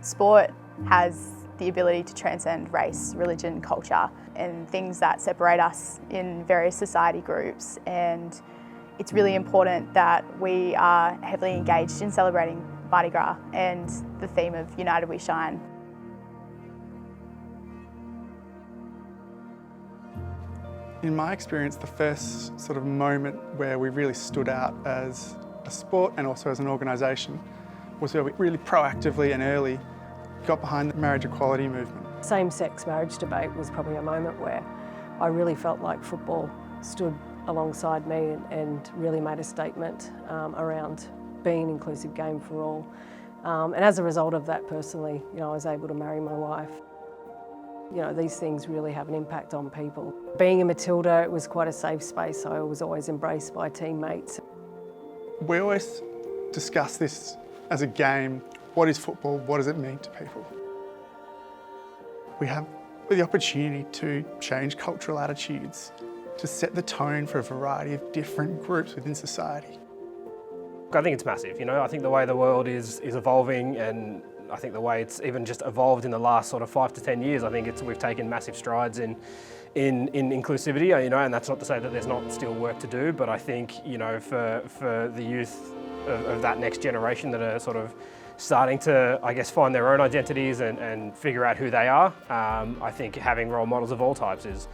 Sport has the ability to transcend race, religion, culture, and things that separate us in various society groups. And it's really important that we are heavily engaged in celebrating Mardi Gras and the theme of United We Shine. In my experience, the first sort of moment where we really stood out as a sport and also as an organisation was where we really proactively and early got behind the marriage equality movement. Same-sex marriage debate was probably a moment where I really felt like football stood alongside me and really made a statement around being an inclusive game for all. And as a result of that, personally, I was able to marry my wife. These things really have an impact on people. Being a Matilda, it was quite a safe space, so I was always embraced by teammates. We always discuss this as a game. What is football? What does it mean to people? We have the opportunity to change cultural attitudes, to set the tone for a variety of different groups within society. I think it's massive, I think the way the world is evolving, and I think the way it's even just evolved in the last sort of 5 to 10 years, I think we've taken massive strides in inclusivity, and that's not to say that there's not still work to do, but I think, for the youth of that next generation that are sort of starting to, I guess, find their own identities and figure out who they are, I think having role models of all types is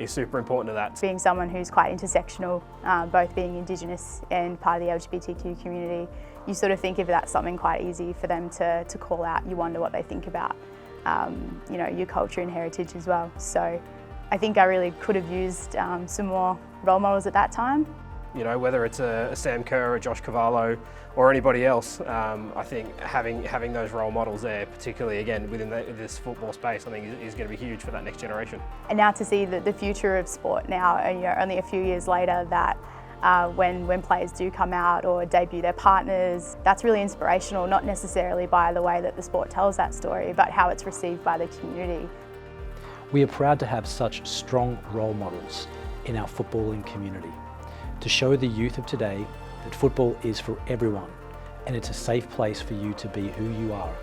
super important to that. Being someone who's quite intersectional, both being Indigenous and part of the LGBTQ community, you sort of think of that something quite easy for them to call out. You wonder what they think about, your culture and heritage as well. So I think I really could have used some more role models at that time. Whether it's a Sam Kerr or a Josh Cavallo or anybody else, I think having those role models there, particularly again within this football space, I think is going to be huge for that next generation. And now to see the future of sport now, only a few years later, that when players do come out or debut their partners, that's really inspirational, not necessarily by the way that the sport tells that story, but how it's received by the community. We are proud to have such strong role models in our footballing community, to show the youth of today that football is for everyone and it's a safe place for you to be who you are.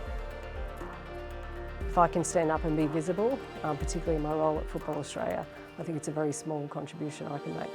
If I can stand up and be visible, particularly in my role at Football Australia, I think it's a very small contribution I can make.